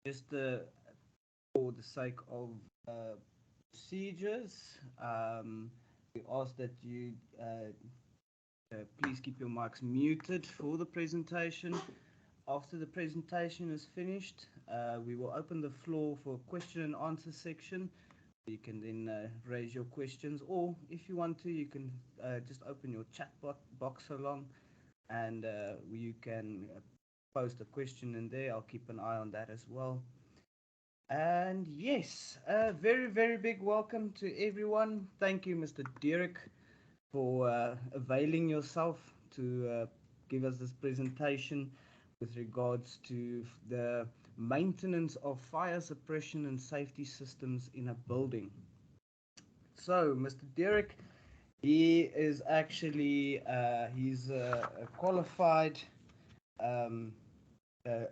just for the sake of procedures, we ask that you please keep your mics muted for the presentation. After the presentation is finished, we will open the floor for a question and answer section. You can then raise your questions, or if you want to, you can just open your chat box along, and you can post a question in there. I'll keep an eye on that as well. And yes, a very, very big welcome to everyone. Thank you, Mr. Derek, for availing yourself to give us this presentation with regards to the maintenance of fire suppression and safety systems in a building. So, Mr. Derek, he is actually he's a qualified.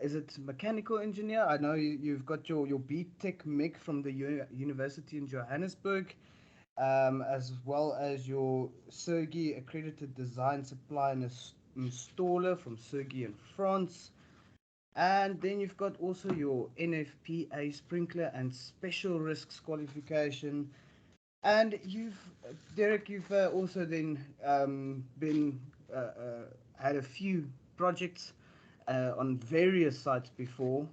Is it mechanical engineer? I know you've got your BTech Mech from the University in Johannesburg, as well as your Sergi accredited design supply and installer from Sergi in France. And then you've got also your NFPA sprinkler and special risks qualification. And Derek, you've also then been had a few projects on various sites before.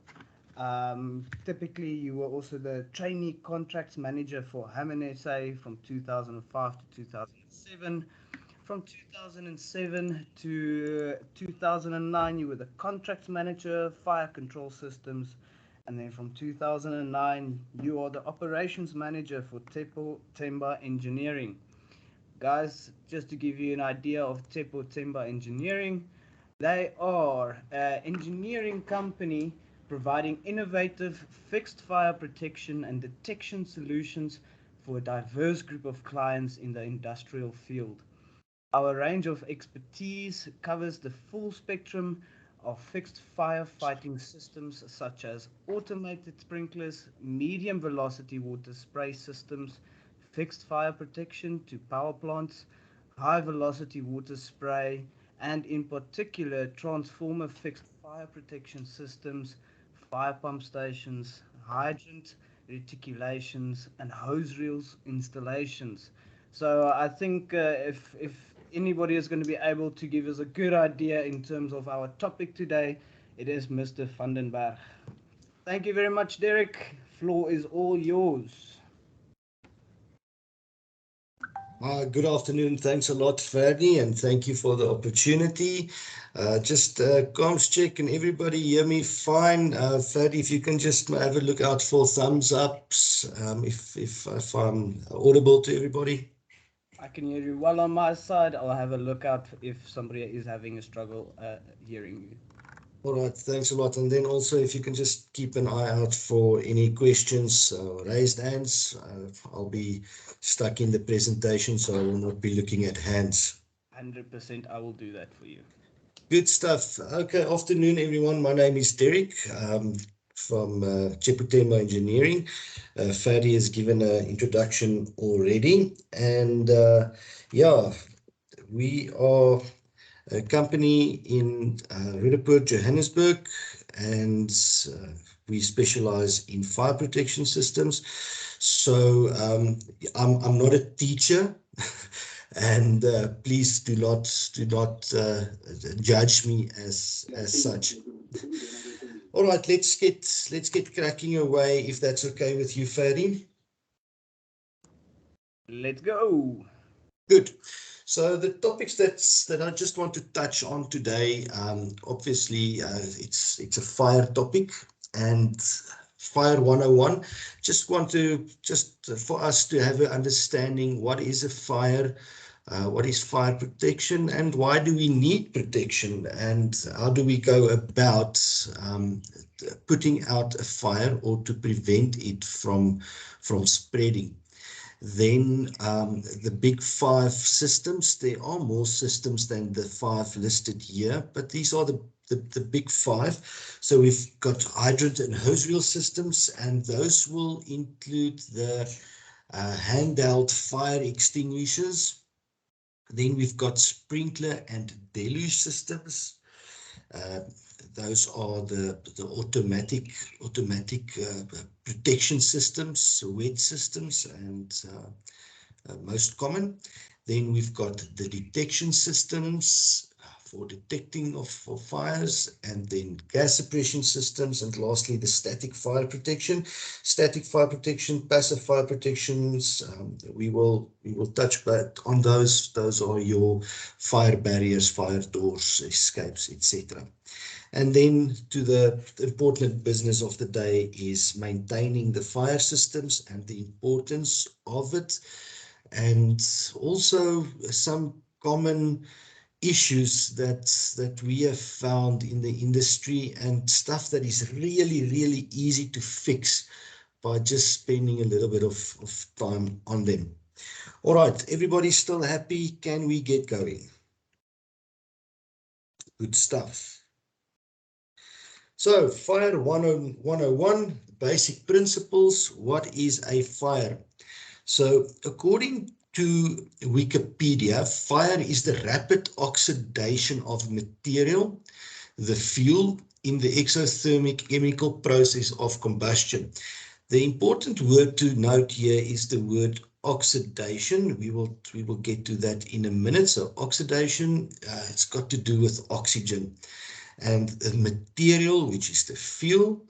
Typically, you were also the trainee contracts manager for Hammond SA from 2005 to 2007. From 2007 to 2009, you were the contracts manager, fire control systems. And then from 2009, you are the operations manager for Tepo Temba Engineering. Guys, just to give you an idea of Tepo Temba Engineering, they are an engineering company providing innovative fixed fire protection and detection solutions for a diverse group of clients in the industrial field. Our range of expertise covers the full spectrum of fixed firefighting systems such as automated sprinklers, medium velocity water spray systems, fixed fire protection to power plants, high velocity water spray, and in particular transformer fixed fire protection systems, fire pump stations, hydrant reticulations, and hose reels installations. So I think if anybody is going to be able to give us a good idea in terms of our topic today, it is Mr. Vandenberg. Thank you very much, Derek. Floor is all yours. Good afternoon. Thanks a lot, Ferdy, and thank you for the opportunity. Just comms check, and everybody hear me fine? Ferdy, if you can just have a look out for thumbs ups, if I'm audible to everybody. I can hear you well on my side. I'll have a look out if somebody is having a struggle hearing you. All right, thanks a lot. And then also, if you can just keep an eye out for any questions, raised hands. I'll be stuck in the presentation, so I will not be looking at hands. 100%, I will do that for you. Good stuff. Okay, afternoon, everyone. My name is Derek from Cheputema Engineering. Ferdy has given an introduction already. And yeah, we are a company in Roodepoort, Johannesburg, and we specialize in fire protection systems. So I'm not a teacher, and please do not judge me as such. All right, let's get cracking away, if that's okay with you, Ferdy. Let's go. Good. So the topics that I just want to touch on today, obviously it's a fire topic, and Fire 101. Just want to for us to have an understanding, what is a fire, what is fire protection, and why do we need protection, and how do we go about putting out a fire or to prevent it from spreading. Then the big 5 systems. There are more systems than the 5 listed here, but these are the big 5. So we've got hydrant and hose reel systems, and those will include the handheld fire extinguishers. Then we've got sprinkler and deluge systems. those are the automatic protection systems, wet systems, and most common. Then we've got the detection systems for detecting of fires, and then gas suppression systems, and lastly the static fire protection. Static fire protection, passive fire protections, we will touch back on those. Those are your fire barriers, fire doors, escapes, etc. And then to the important business of the day is maintaining the fire systems and the importance of it, and also some common issues that we have found in the industry, and stuff that is really easy to fix by just spending a little bit of time on them. All right, everybody still happy? Can we get going? Good stuff. So fire 101, basic principles. What is a fire? So according to Wikipedia, fire is the rapid oxidation of material, the fuel, in the exothermic chemical process of combustion. The important word to note here is the word oxidation. We will get to that in a minute. So oxidation, it's got to do with oxygen, and the material, which is the fuel,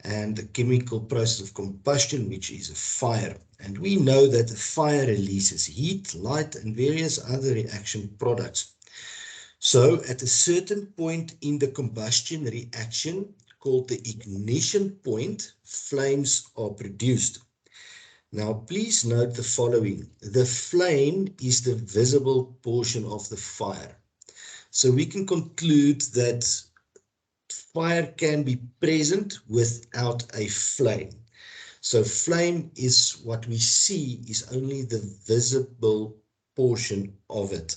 and the chemical process of combustion, which is a fire. And we know that the fire releases heat, light, and various other reaction products. So at a certain point in the combustion reaction, called the ignition point, flames are produced. Now, please note the following. The flame is the visible portion of the fire. So we can conclude that fire can be present without a flame. So flame is what we see, is only the visible portion of it.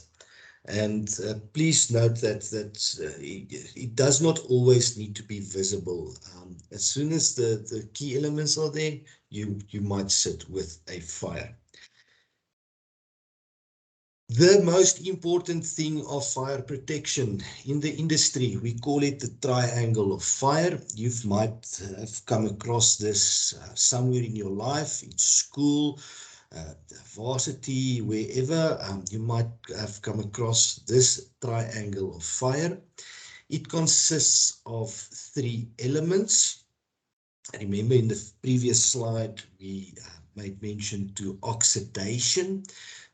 And please note that it does not always need to be visible. As soon as the key elements are there, you might sit with a fire. The most important thing of fire protection in the industry, we call it the triangle of fire. You might have come across this somewhere in your life, in school, varsity, wherever. You might have come across this triangle of fire. It consists of 3 elements. Remember, in the previous slide, we made mention to oxidation,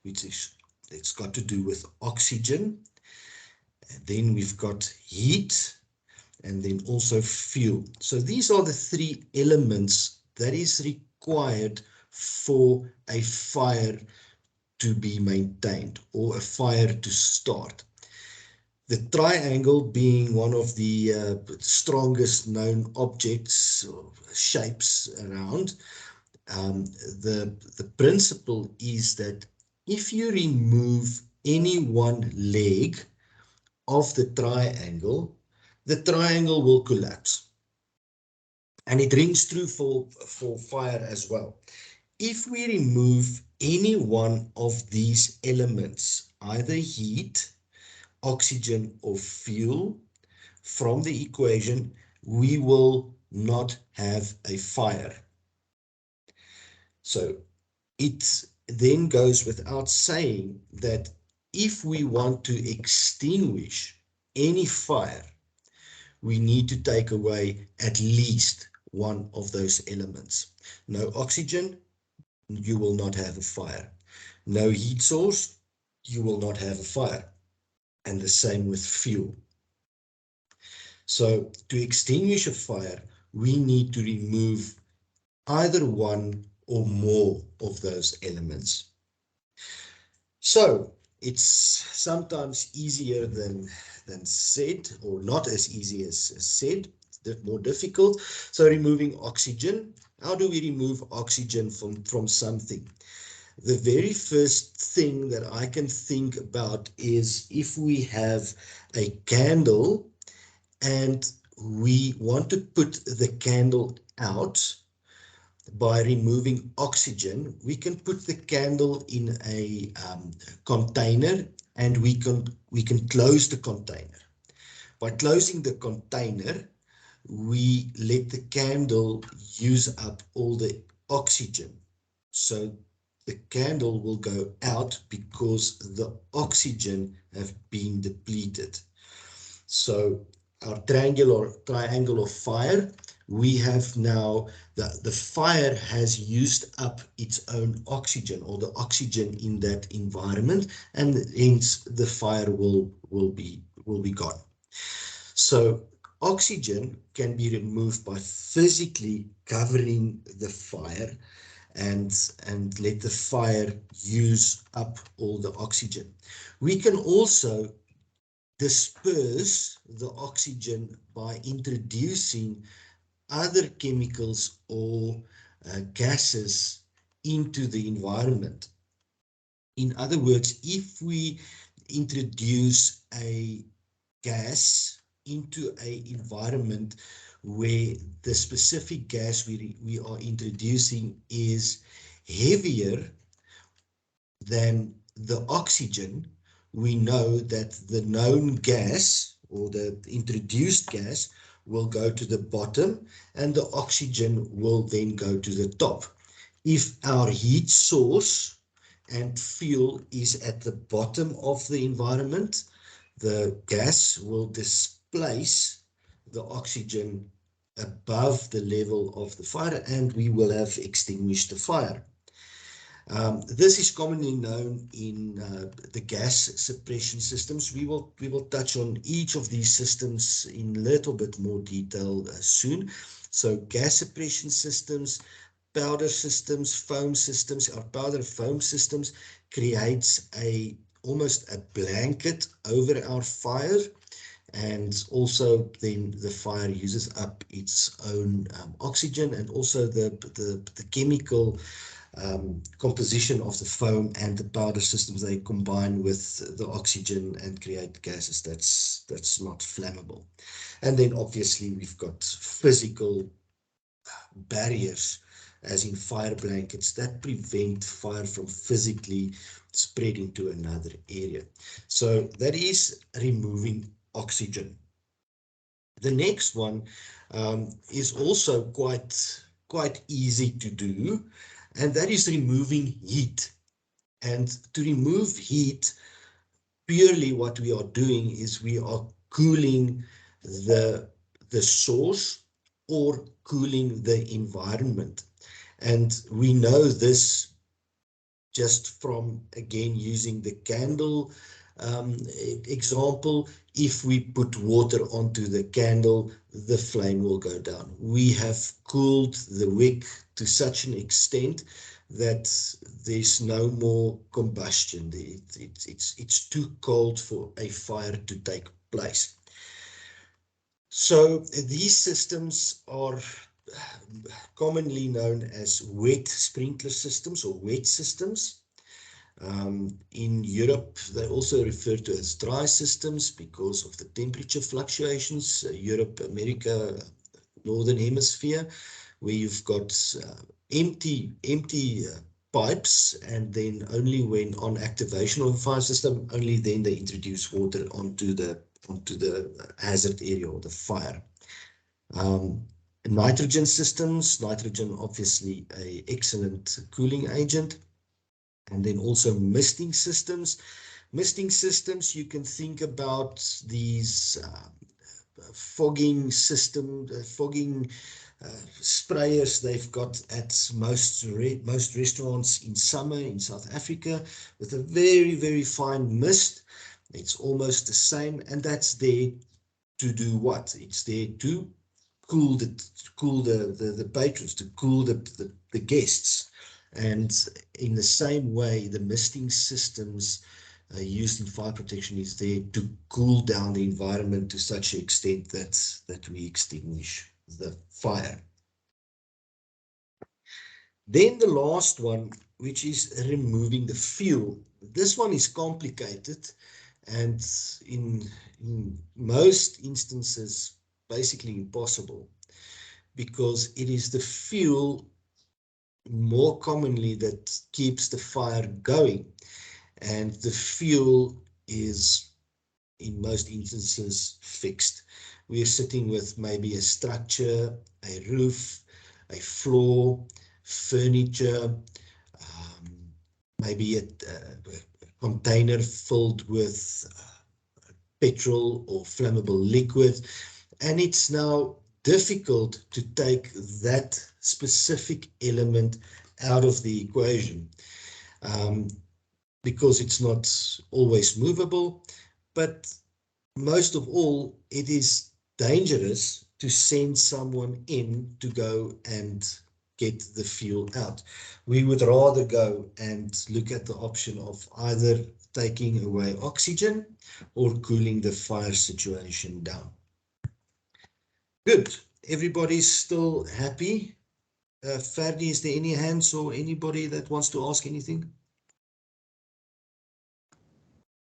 which is, it's got to do with oxygen. And then we've got heat, and then also fuel. So these are the 3 elements that is required for a fire to be maintained, or a fire to start. The triangle being one of the strongest known objects or shapes around. The principle is that if you remove any one leg of the triangle will collapse. And it rings true for fire as well. If we remove any one of these elements, either heat, oxygen, or fuel, from the equation, we will not have a fire. So it then goes without saying that if we want to extinguish any fire, we need to take away at least one of those elements. No oxygen, you will not have a fire. No heat source, you will not have a fire. And the same with fuel. So to extinguish a fire, we need to remove either one or more of those elements. So it's sometimes easier than said, or not as easy as said, more difficult. So removing oxygen. How do we remove oxygen from something? The very first thing that I can think about is if we have a candle and we want to put the candle out by removing oxygen, we can put the candle in a container, and we can close the container. By closing the container, we let the candle use up all the oxygen. So the candle will go out because the oxygen have been depleted. So our triangle of fire, we have now the fire has used up its own oxygen, or the oxygen in that environment, and hence the fire will be gone. So oxygen can be removed by physically covering the fire and let the fire use up all the oxygen. We can also disperse the oxygen by introducing other chemicals or gases into the environment. In other words, if we introduce a gas into an environment where the specific gas we are introducing is heavier than the oxygen, we know that the known gas or the introduced gas will go to the bottom and the oxygen will then go to the top. If our heat source and fuel is at the bottom of the environment, the gas will displace the oxygen above the level of the fire and we will have extinguished the fire. This is commonly known in the gas suppression systems. We will touch on each of these systems in a little bit more detail soon. So gas suppression systems, powder systems, foam systems. Our powder foam systems creates almost a blanket over our fire, and also then the fire uses up its own oxygen, and also the chemical composition of the foam and the powder systems, they combine with the oxygen and create gases that's not flammable. And then obviously we've got physical barriers, as in fire blankets, that prevent fire from physically spreading to another area. So that is removing oxygen. The next one is also quite easy to do, and that is removing heat. And to remove heat, purely what we are doing is we are cooling the source or cooling the environment. And we know this just from, again, using the candle example. If we put water onto the candle, the flame will go down. We have cooled the wick to such an extent that there's no more combustion. It's too cold for a fire to take place. So these systems are commonly known as wet sprinkler systems or wet systems. In Europe, they also refer to as dry systems because of the temperature fluctuations. Europe, America, Northern Hemisphere, where you've got empty pipes, and then only when on activation of a fire system, only then they introduce water onto the hazard area or the fire. Nitrogen systems, nitrogen obviously an excellent cooling agent. And then also misting systems. Misting systems, you can think about these fogging system, fogging sprayers they've got at most restaurants in summer in South Africa, with a very, very fine mist. It's almost the same, and that's there to do what? It's there to cool the patrons, to cool the guests. And in the same way, the misting systems used in fire protection is there to cool down the environment to such an extent that we extinguish the fire. Then the last one, which is removing the fuel. This one is complicated, and in most instances, basically impossible, because it is the fuel more commonly that keeps the fire going, and the fuel is in most instances fixed. We are sitting with maybe a structure, a roof, a floor, furniture, maybe a container filled with petrol or flammable liquid, and it's now difficult to take that specific element out of the equation because it's not always movable, but most of all, it is dangerous to send someone in to go and get the fuel out. We would rather go and look at the option of either taking away oxygen or cooling the fire situation down. Good. Everybody's still happy. Ferdi, is there any hands or anybody that wants to ask anything?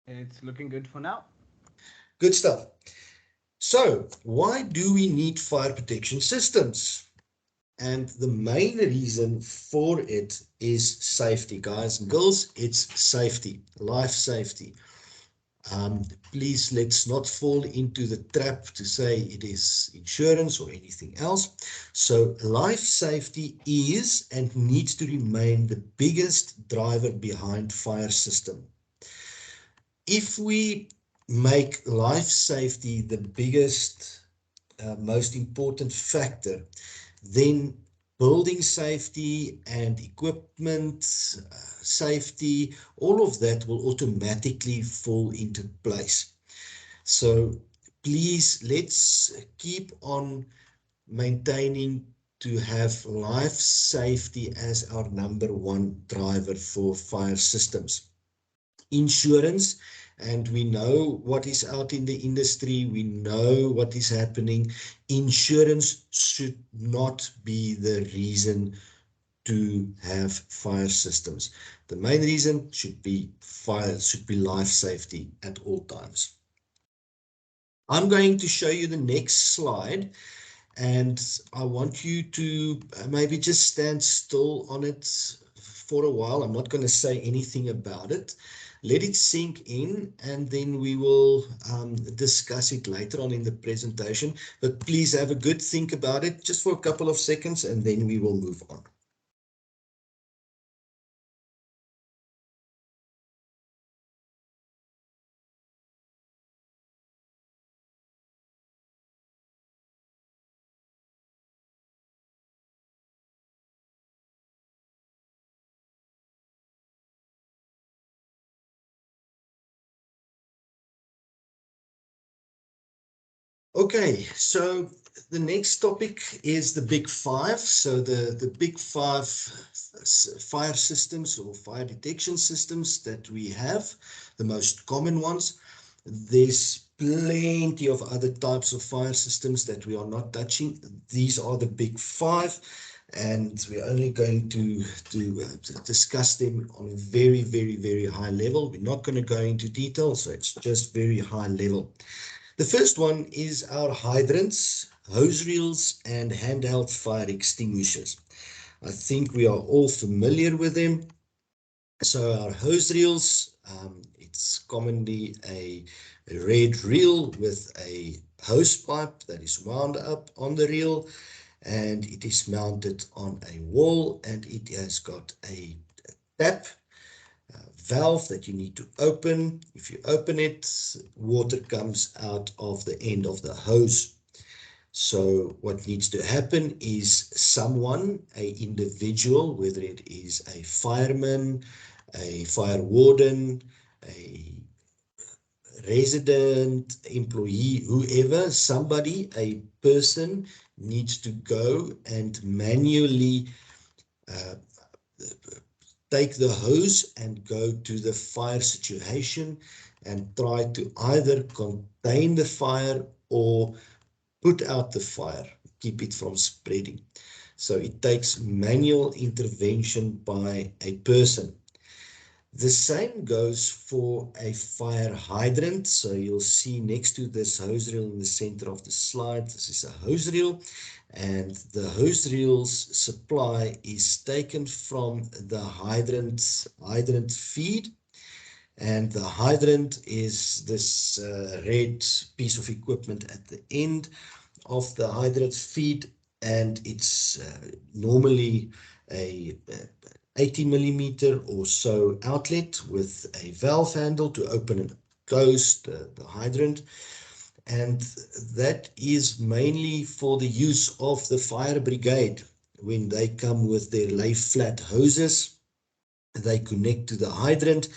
It's looking good for now. Good stuff. So, why do we need fire protection systems? And the main reason for it is safety, guys and girls. It's safety, life safety. Please, let's not fall into the trap to say it is insurance or anything else. So life safety is and needs to remain the biggest driver behind fire system. If we make life safety the biggest, most important factor, then building safety and equipment safety, all of that will automatically fall into place. So please, let's keep on maintaining to have life safety as our #1 driver for fire systems. Insurance, and we know what is out in the industry, we know what is happening. Insurance should not be the reason to have fire systems. The main reason should be life safety at all times. I'm going to show you the next slide, and I want you to maybe just stand still on it for a while. I'm not going to say anything about it. Let it sink in, and then we will discuss it later on in the presentation. But please have a good think about it just for a couple of seconds, and then we will move on. Okay, so the next topic is the big five. So the big five fire systems or fire detection systems that we have, the most common ones. There's plenty of other types of fire systems that we are not touching. These are the big five, and we're only going to discuss them on a very, very, very high level. We're not going to go into detail, so it's just very high level. The first one is our hydrants, hose reels, and handheld fire extinguishers. I think we are all familiar with them. So our hose reels, it's commonly a red reel with a hose pipe that is wound up on the reel, and it is mounted on a wall, and it has got a tap valve that you need to open. If you open it, water comes out of the end of the hose. So what needs to happen is someone, an individual, whether it is a fireman, a fire warden, a resident, employee, whoever, somebody, a person needs to go and manually take the hose and go to the fire situation and try to either contain the fire or put out the fire, keep it from spreading. So it takes manual intervention by a person. The same goes for a fire hydrant. So you'll see next to this hose reel in the center of the slide, this is a hose reel, and the hose reel's supply is taken from the hydrant feed, And the hydrant is this red piece of equipment at the end of the hydrant feed, and it's normally a 80 millimeter or so outlet with a valve handle to open and close the hydrant. And that is mainly for the use of the fire brigade. When they come with their lay flat hoses, they connect to the hydrant,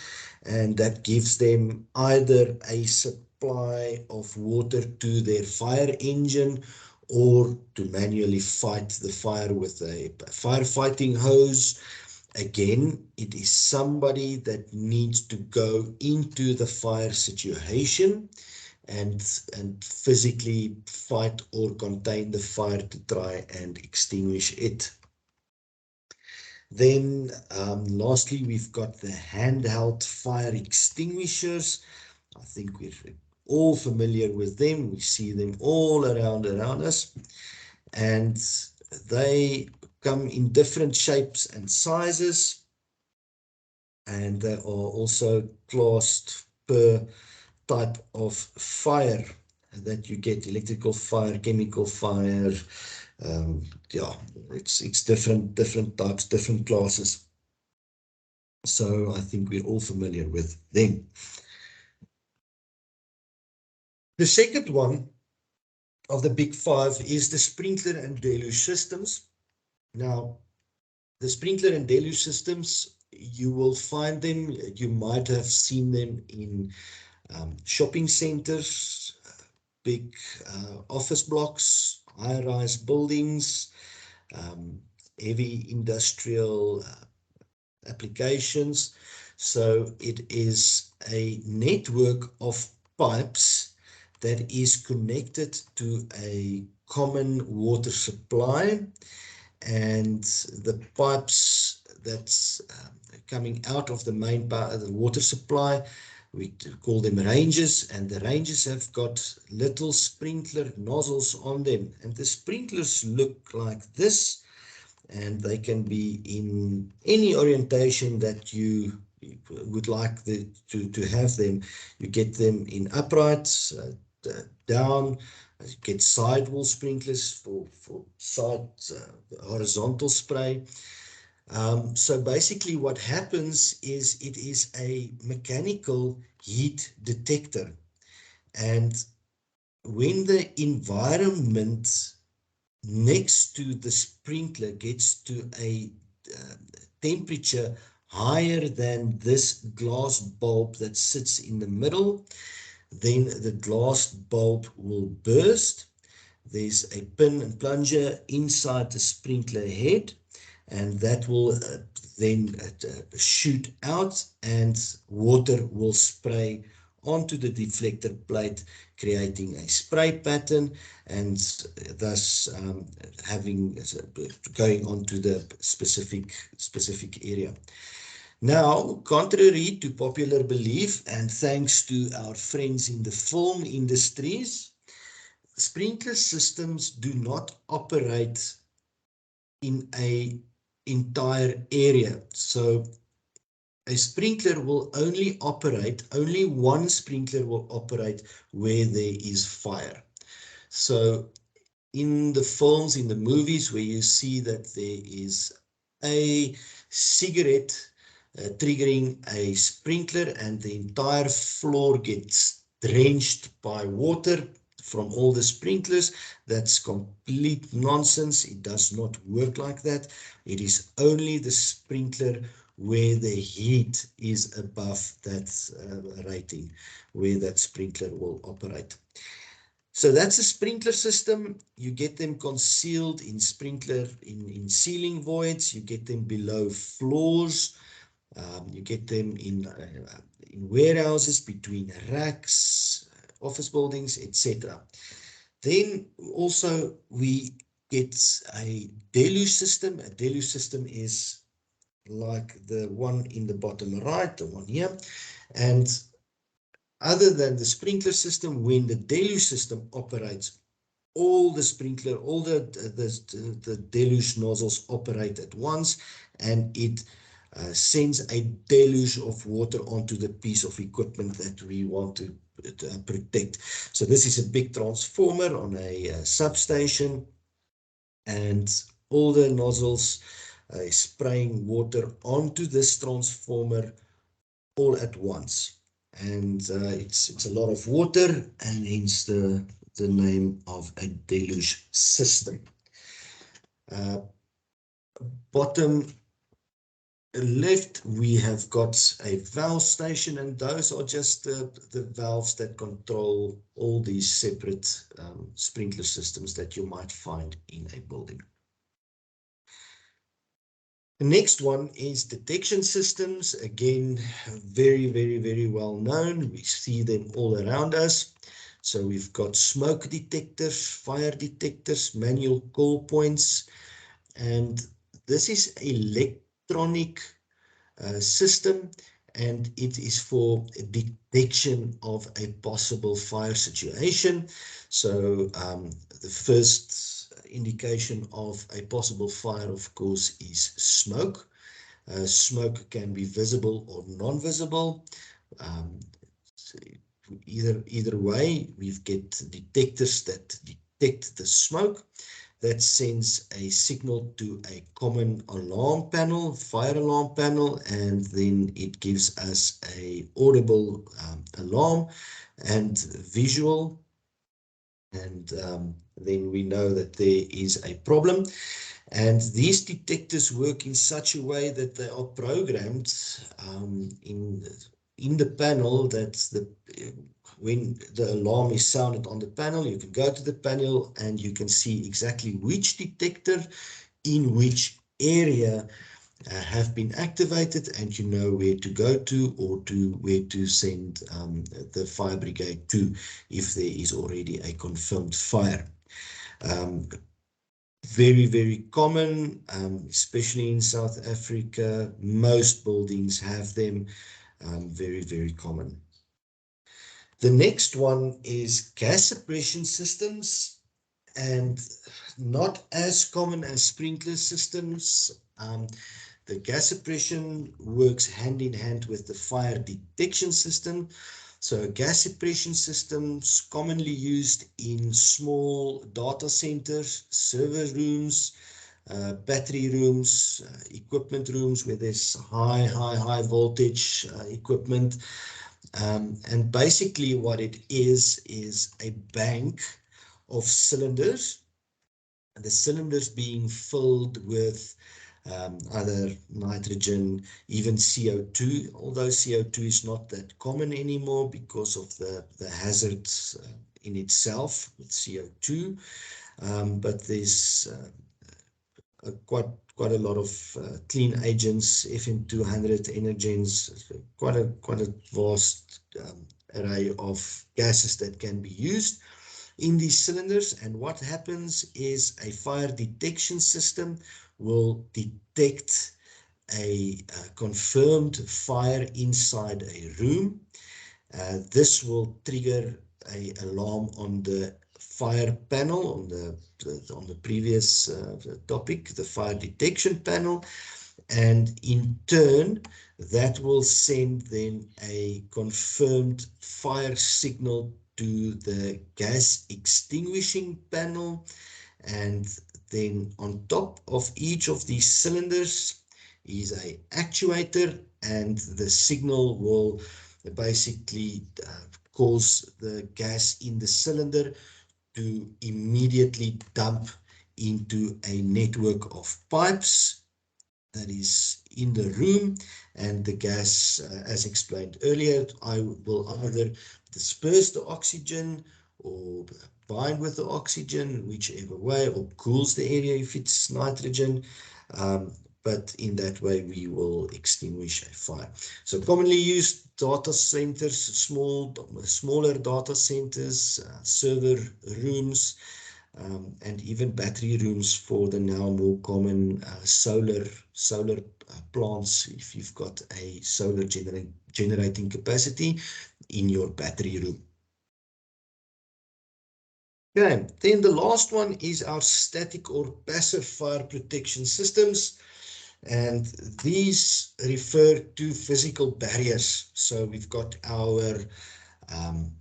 and that gives them either a supply of water to their fire engine, or to manually fight the fire with a firefighting hose. Again, it is somebody that needs to go into the fire situation and physically fight or contain the fire to try and extinguish it. Then lastly, we've got the handheld fire extinguishers. I think we're all familiar with them. We see them all around us, and they come in different shapes and sizes, and they are also classed per type of fire that you get: electrical fire, chemical fire. Yeah, it's different types, different classes. So I think we're all familiar with them. The second one of the big five is the sprinkler and deluge systems. Now, the sprinkler and deluge systems, you will find them, you might have seen them in shopping centers, big office blocks, high-rise buildings, heavy industrial applications. So it is a network of pipes that is connected to a common water supply, and the pipes that's coming out of the main part of the water supply, we call them ranges, and the ranges have got little sprinkler nozzles on them, and the sprinklers look like this, and they can be in any orientation that you would like to have them. You get them in uprights, down, you get sidewall sprinklers for side horizontal spray. So basically what happens is it is a mechanical heat detector, and when the environment next to the sprinkler gets to a temperature higher than this glass bulb that sits in the middle, then the glass bulb will burst. There's a pin and plunger inside the sprinkler head, and that will then shoot out, and water will spray onto the deflector plate, creating a spray pattern, and thus going on to the specific area. Now, contrary to popular belief, and thanks to our friends in the film industries, sprinkler systems do not operate in an entire area. So a sprinkler will only one sprinkler will operate where there is fire. So in the films, in the movies, where you see that there is a cigarette triggering a sprinkler and the entire floor gets drenched by water from all the sprinklers, that's complete nonsense. It does not work like that. It is only the sprinkler where the heat is above that rating, where that sprinkler will operate. So that's a sprinkler system. You get them concealed in in ceiling voids. You get them below floors. You get them in warehouses, between racks, office buildings, etc. Then also we get a deluge system. A deluge system is like the one in the bottom right, the one here. And other than the sprinkler system, when the deluge system operates, all the sprinkler, all the deluge nozzles operate at once, and it sends a deluge of water onto the piece of equipment that we want to protect. So this is a big transformer on a substation, and all the nozzles spraying water onto this transformer all at once. And it's a lot of water, and hence the name of a deluge system. Bottom left, we have got a valve station, and those are just the valves that control all these separate sprinkler systems that you might find in a building. The next one is detection systems. Again, very well known. We see them all around us. So we've got smoke detectors, fire detectors, manual call points, and this is electronic system, and it is for detection of a possible fire situation. So the first indication of a possible fire, of course, is smoke. Smoke can be visible or non-visible. So either way, we've get detectors that detect the smoke. That sends a signal to a common alarm panel, fire alarm panel, and then it gives us a audible alarm and visual, and then we know that there is a problem. And these detectors work in such a way that they are programmed in the panel that when the alarm is sounded on the panel, you can go to the panel and you can see exactly which detector in which area have been activated, and you know where to go to or to where to send the fire brigade to if there is already a confirmed fire. Very common, especially in South Africa. Most buildings have them. Very common. The next one is gas suppression systems, and not as common as sprinkler systems. The gas suppression works hand in hand with the fire detection system. So gas suppression systems commonly used in small data centers, server rooms, battery rooms, equipment rooms where there's high voltage equipment. And basically what it is a bank of cylinders, and the cylinders being filled with either nitrogen, even CO2, although CO2 is not that common anymore because of the hazards in itself with CO2. But there's quite a lot of clean agents, FM200, energens, quite a vast array of gases that can be used in these cylinders. And what happens is a fire detection system will detect a confirmed fire inside a room. This will trigger an alarm on the fire panel, on the previous topic, the fire detection panel, and in turn that will send then a confirmed fire signal to the gas extinguishing panel. And then on top of each of these cylinders is an actuator, and the signal will basically cause the gas in the cylinder to immediately dump into a network of pipes that is in the room, and the gas, as explained earlier, I will either disperse the oxygen or bind with the oxygen, whichever way, or cools the area if it's nitrogen. But in that way, we will extinguish a fire. So commonly used data centers, smaller data centers, server rooms, and even battery rooms for the now more common solar plants, if you've got a solar generating capacity in your battery room. Okay, then the last one is our static or passive fire protection systems. And these refer to physical barriers. So we've got our um,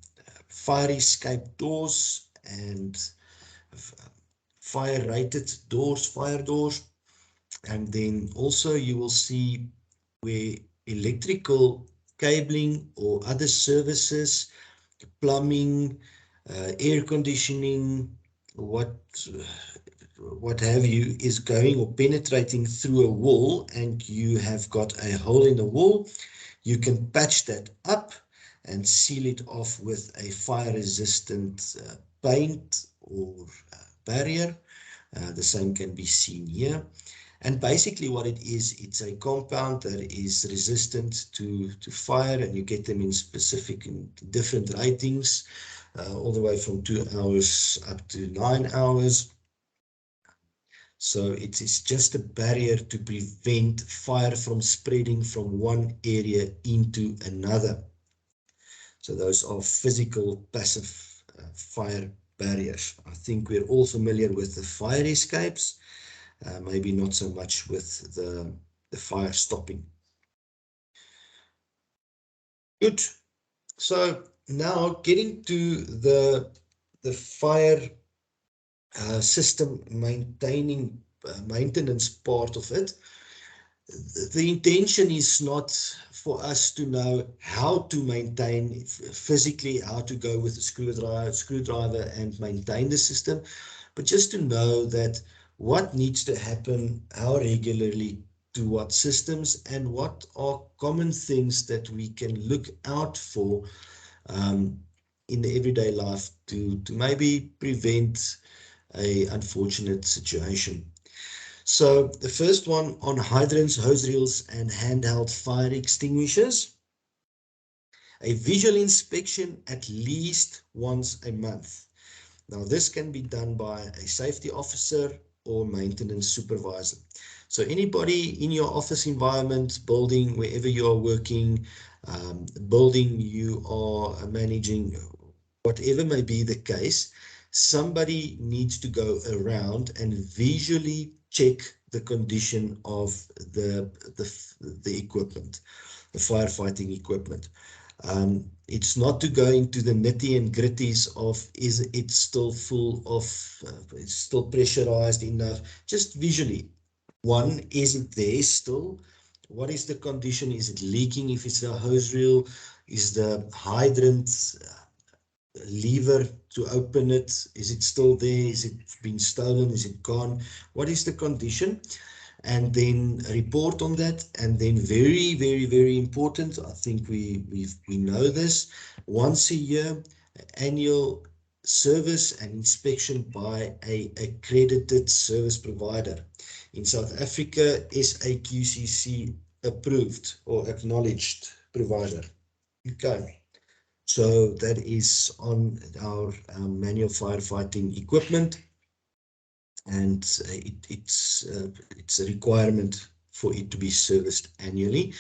fire escape doors and fire rated doors, fire doors. And then also you will see where electrical cabling or other services, plumbing, air conditioning, what what have you, is going or penetrating through a wall, and you have got a hole in the wall. You can patch that up and seal it off with a fire resistant paint or barrier. The same can be seen here. And basically what it is, it's a compound that is resistant to fire, and you get them in specific and different ratings, all the way from 2 hours up to 9 hours. So it is just a barrier to prevent fire from spreading from one area into another. So those are physical passive fire barriers. I think we're all familiar with the fire escapes, maybe not so much with the fire stopping. Good. So now getting to the fire system maintenance part of it. The intention is not for us to know how to maintain physically, how to go with a screwdriver and maintain the system, but just to know that what needs to happen, how regularly, to what systems, and what are common things that we can look out for in the everyday life to maybe prevent a unfortunate situation. So the first one on hydrants, hose reels, and handheld fire extinguishers. A visual inspection at least once a month. Now this can be done by a safety officer or maintenance supervisor. So anybody in your office environment, building, wherever you are working, building you are managing, whatever may be the case, somebody needs to go around and visually check the condition of the equipment, the firefighting equipment. It's not to go into the nitty and gritties of, is it still full of, it's still pressurized enough, just visually. One, is it there still? What is the condition? Is it leaking? If it's a hose reel, is the hydrant lever to open it, is it still there? Is it been stolen? Is it gone? What is the condition? And then report on that. And then very, very, very important, I think we know this, once a year, annual service and inspection by a accredited service provider. In South Africa, SAQCC approved or acknowledged provider. Okay. So that is on our manual firefighting equipment, and it's a requirement for it to be serviced annually,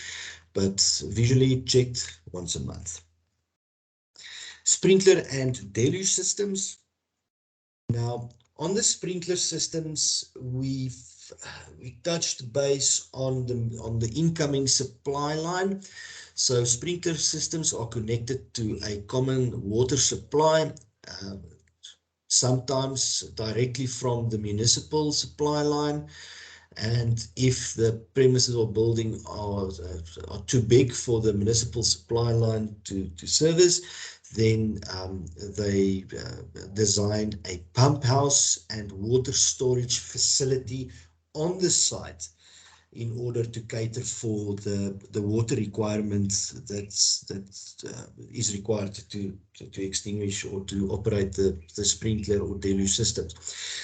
but visually checked once a month. Sprinkler and deluge systems. Now, on the sprinkler systems, we touched base on the incoming supply line. So sprinkler systems are connected to a common water supply, sometimes directly from the municipal supply line. And if the premises or building are too big for the municipal supply line to service, then they designed a pump house and water storage facility on the site in order to cater for the water requirements that is required to extinguish or to operate the sprinkler or deluge systems.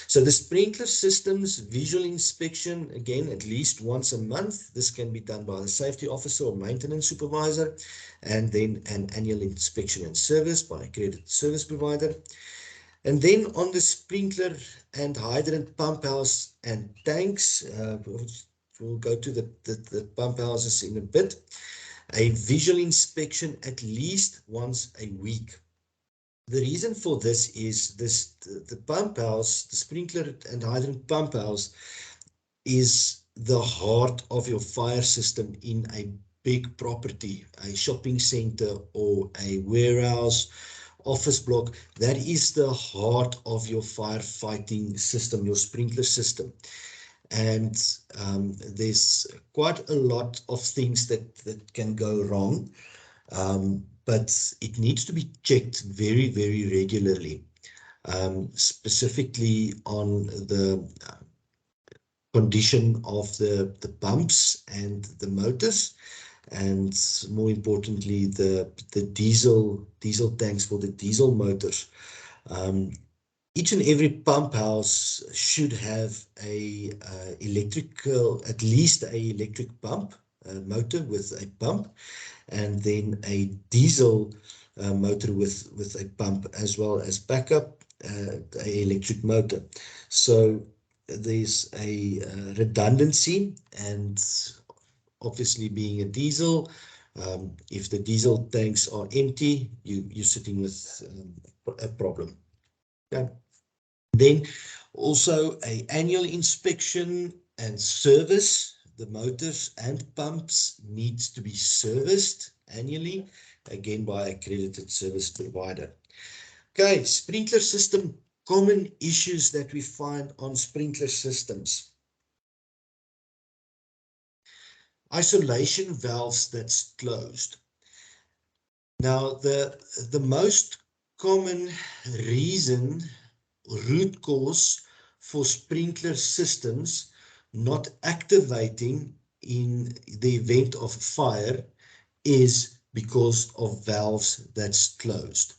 So the sprinkler systems visual inspection, again, at least once a month. This can be done by the safety officer or maintenance supervisor, and then an annual inspection and service by a accredited service provider. And then on the sprinkler and hydrant pump house and tanks, we'll go to the pump houses in a bit. A visual inspection at least once a week. The reason for this is the pump house, the sprinkler and hydrant pump house, is the heart of your fire system in a big property, a shopping center or a warehouse, office block. That is the heart of your firefighting system, your sprinkler system. And there's quite a lot of things that can go wrong, but it needs to be checked very, very regularly, specifically on the condition of the pumps and the motors, and more importantly, the diesel tanks for the diesel motors. Each and every pump house should have a electrical, at least a electric pump motor with a pump, and then a diesel motor with a pump, as well as backup a electric motor. So there's a redundancy, and obviously being a diesel, if the diesel tanks are empty, you're sitting with a problem. Okay. Then also an annual inspection and service. The motors and pumps needs to be serviced annually, again by an accredited service provider. Okay, sprinkler system, common issues that we find on sprinkler systems. Isolation valves that's closed. Now, the most common reason, root cause for sprinkler systems not activating in the event of fire is because of valves that's closed.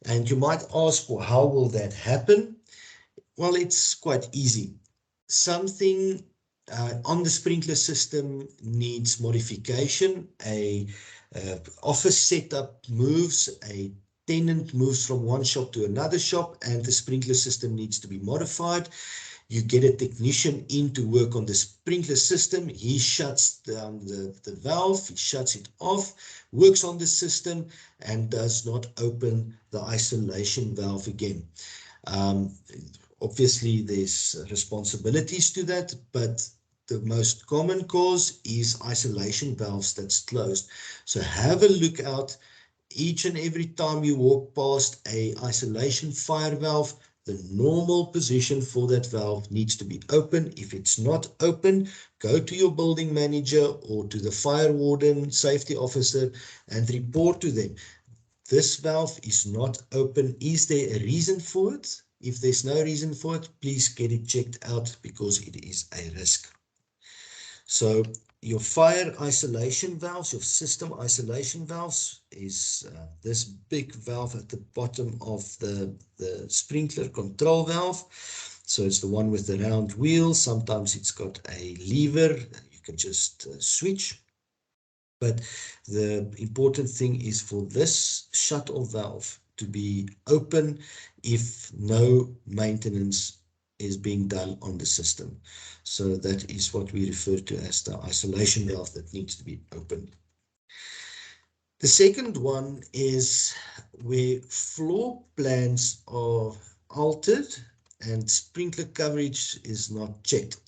And you might ask, well, how will that happen? Well, it's quite easy. Something on the sprinkler system needs modification. A office setup moves, a tenant moves from one shop to another shop, and the sprinkler system needs to be modified. You get a technician in to work on the sprinkler system. He shuts down the valve, he shuts it off, works on the system, and does not open the isolation valve again. Obviously, there's responsibilities to that, but the most common cause is isolation valves that's closed. So have a look out each and every time you walk past a isolation fire valve. The normal position for that valve needs to be open. If it's not open, go to your building manager or to the fire warden, safety officer, and report to them. This valve is not open. Is there a reason for it? If there's no reason for it, please get it checked out, because it is a risk. So your fire isolation valves, your system isolation valves, is this big valve at the bottom of the sprinkler control valve. So it's the one with the round wheel. Sometimes it's got a lever. You can just switch. But the important thing is for this shut-off valve to be open if no maintenance is being done on the system. So that is what we refer to as the isolation valve that needs to be opened. The second one is where floor plans are altered and sprinkler coverage is not checked.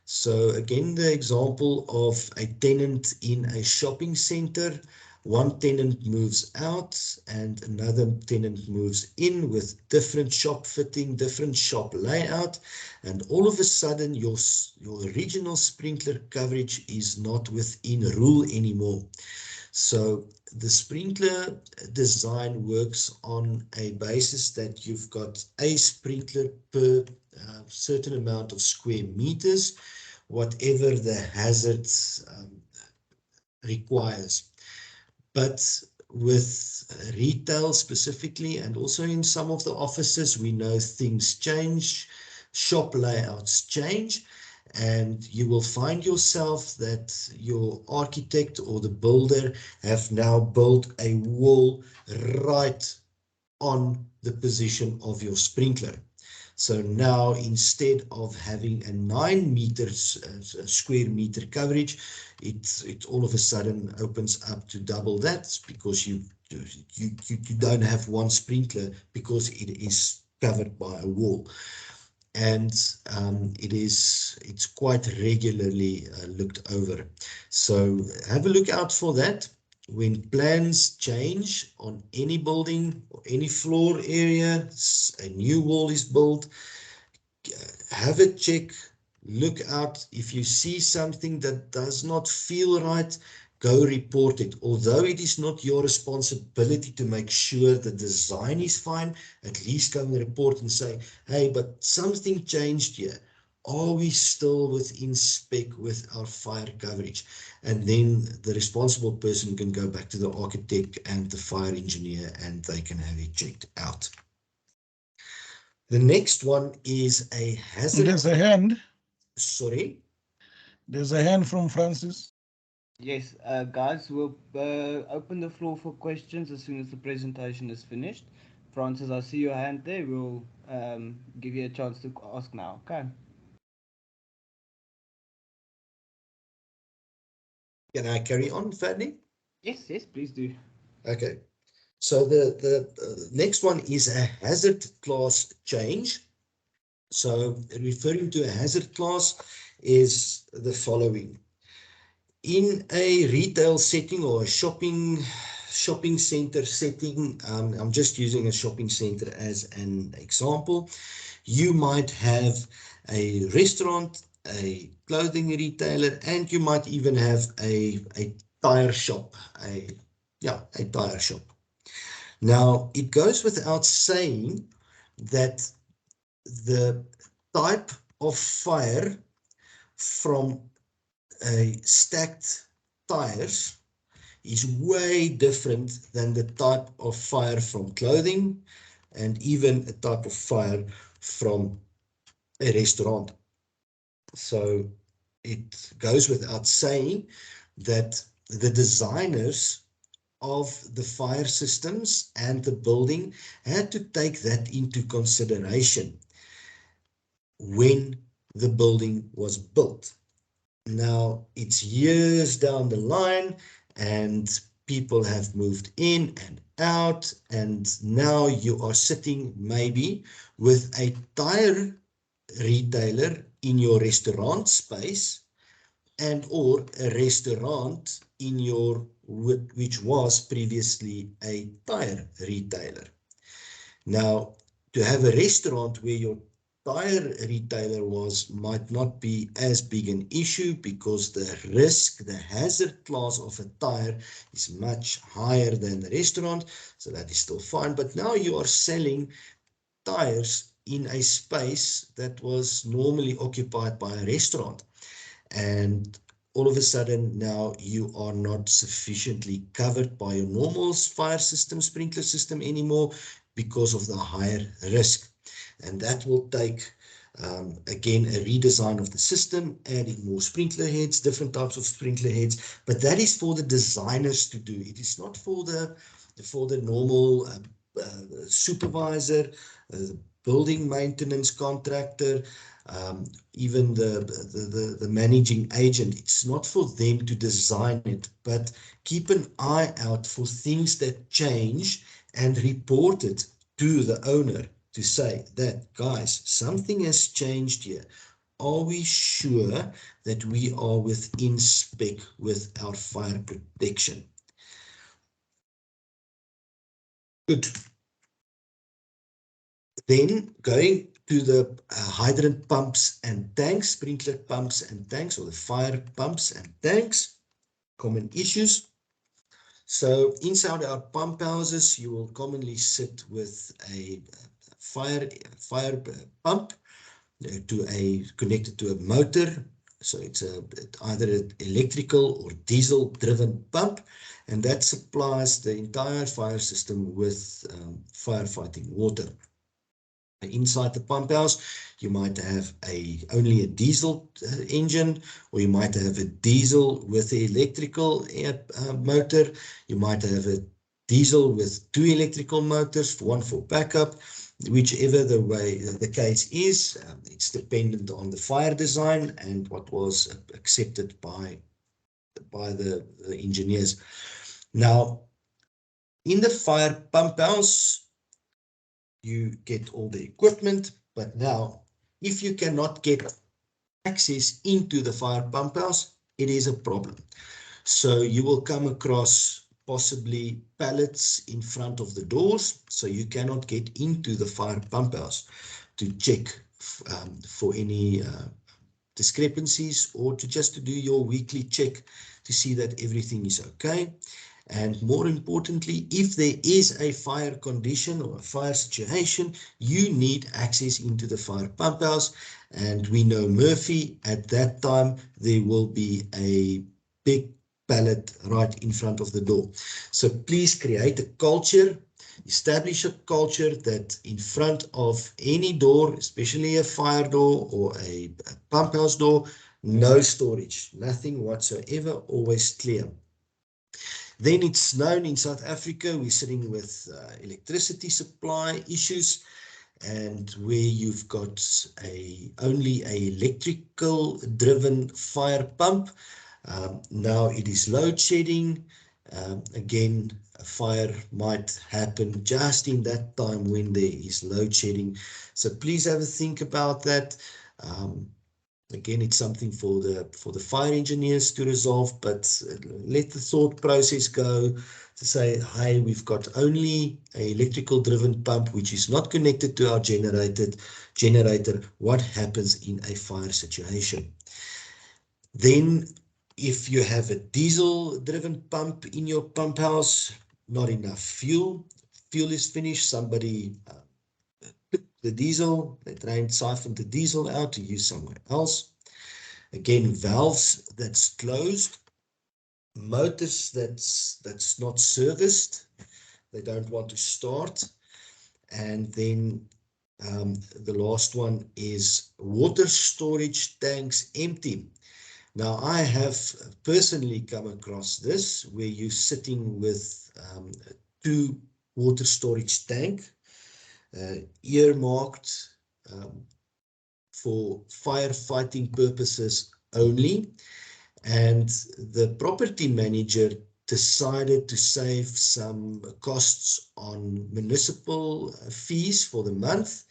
So again, the example of a tenant in a shopping center. One tenant moves out and another tenant moves in with different shop fitting, different shop layout, and all of a sudden your original sprinkler coverage is not within rule anymore. So the sprinkler design works on a basis that you've got a sprinkler per certain amount of square meters, whatever the hazard requires. But with retail specifically, and also in some of the offices, we know things change, shop layouts change, and you will find yourself that your architect or the builder have now built a wall right on the position of your sprinkler. So now, instead of having a 9 meters square meter coverage, it all of a sudden opens up to double that, because you don't have one sprinkler because it is covered by a wall. And it is it's quite regularly looked over. So have a look out for that. When plans change on any building or any floor area, a new wall is built, have a check, look out. If you see something that does not feel right, go report it. Although it is not your responsibility to make sure the design is fine, at least go and report and say, hey, but something changed here. Are we still within spec with our fire coverage? And then the responsible person can go back to the architect and the fire engineer and they can have it checked out. The next one is a hazard. There's a hand. Sorry? There's a hand from Francis. Yes, guys, we'll open the floor for questions as soon as the presentation is finished. Francis, I see your hand there. We'll give you a chance to ask now. Okay. Can I carry on, Fanny? Yes, yes, please do. Okay. So the next one is a hazard class change. So referring to a hazard class is the following. In a retail setting or a shopping center setting, I'm just using a shopping center as an example, you might have a restaurant, a clothing retailer, and you might even have a tire shop, a tire shop. Now, it goes without saying that the type of fire from stacked tires is way different than the type of fire from clothing and even a type of fire from a restaurant. So it goes without saying that the designers of the fire systems and the building had to take that into consideration when the building was built. Now it's years down the line and people have moved in and out, and now you are sitting maybe with a tire retailer in your restaurant space and or a restaurant in your which was previously a tire retailer. Now, to have a restaurant where your tire retailer might not be as big an issue because the risk, the hazard class of a tire is much higher than the restaurant, so that is still fine. But now you are selling tires in a space that was normally occupied by a restaurant, and all of a sudden now you are not sufficiently covered by your normal fire system, sprinkler system anymore because of the higher risk. And that will take, again, a redesign of the system, adding more sprinkler heads, different types of sprinkler heads, but that is for the designers to do. It is not for the normal supervisor, building maintenance contractor, even the managing agent. It's not for them to design it, but keep an eye out for things that change and report it to the owner to say that, guys, something has changed here. Are we sure that we are within spec with our fire protection? Good. Then going to the hydrant pumps and tanks, sprinkler pumps and tanks, or the fire pumps and tanks, common issues. So inside our pump houses, you will commonly sit with a fire pump connected to a motor. So it's either an electrical or diesel driven pump, and that supplies the entire fire system with firefighting water. Inside the pump house, you might have only a diesel engine, or you might have a diesel with the electrical motor. You might have a diesel with two electrical motors, one for backup. Whichever the case is, it's dependent on the fire design and what was accepted by the engineers. Now, in the fire pump house, you get all the equipment, but now if you cannot get access into the fire pump house, it is a problem. So you will come across possibly pallets in front of the doors, so you cannot get into the fire pump house to check for any discrepancies, or just to do your weekly check to see that everything is okay. And more importantly, if there is a fire condition or a fire situation, you need access into the fire pump house. And we know Murphy, at that time, there will be a big pallet right in front of the door. So please create a culture, establish a culture that in front of any door, especially a fire door or a pump house door, no storage, nothing whatsoever, always clear. Then it's known in South Africa, we're sitting with electricity supply issues, and where you've got only a electrical driven fire pump. Now it is load shedding. Again, a fire might happen just in that time when there is load shedding. So please have a think about that. Again, it's something for the fire engineers to resolve, but let the thought process go to say, hey, we've got only an electrical driven pump which is not connected to our generator. What happens in a fire situation? Then if you have a diesel driven pump in your pump house, not enough fuel is finished, somebody the diesel, they try and siphon the diesel out to use somewhere else. Again, valves that's closed, motors that's not serviced, they don't want to start. And then the last one is water storage tanks empty. Now, I have personally come across this where you're sitting with 2 water storage tank earmarked for firefighting purposes only, and the property manager decided to save some costs on municipal fees for the month,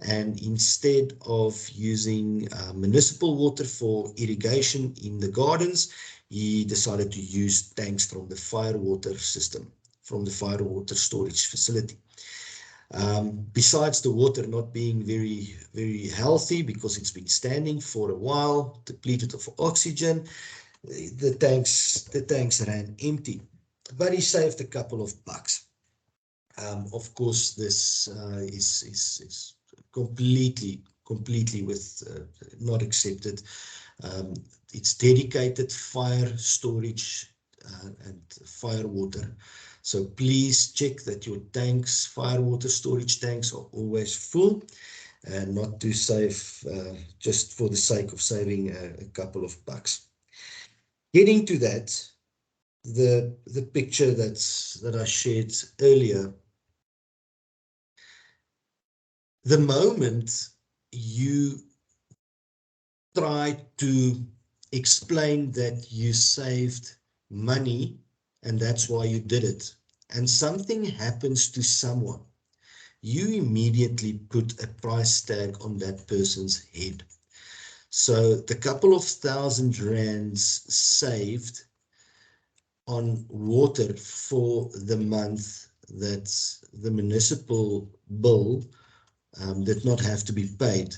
and instead of using municipal water for irrigation in the gardens, he decided to use tanks from the fire water system, from the fire water storage facility. Besides the water not being very, very healthy because it's been standing for a while, depleted of oxygen, the tanks ran empty, but he saved a couple of bucks. Of course, this is completely with not accepted. It's dedicated fire storage and fire water. So please check that your tanks, fire water storage tanks, are always full, and not to save just for the sake of saving a couple of bucks. Getting to that, the picture that I shared earlier, the moment you try to explain that you saved money and that's why you did it, and something happens to someone, you immediately put a price tag on that person's head. So the couple of $1,000 saved on water for the month that the municipal bill did not have to be paid,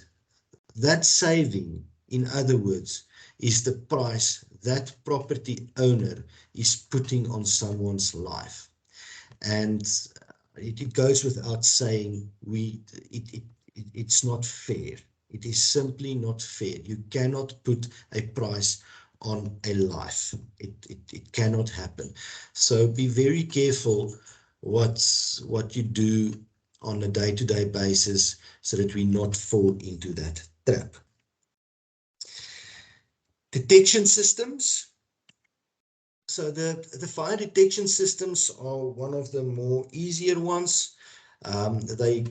that saving, in other words, is the price that property owner is putting on someone's life. And it goes without saying, it's not fair. It is simply not fair. You cannot put a price on a life. It cannot happen. So be very careful what you do on a day-to-day basis so that we not fall into that trap. Detection systems. So the fire detection systems are one of the more easier ones. They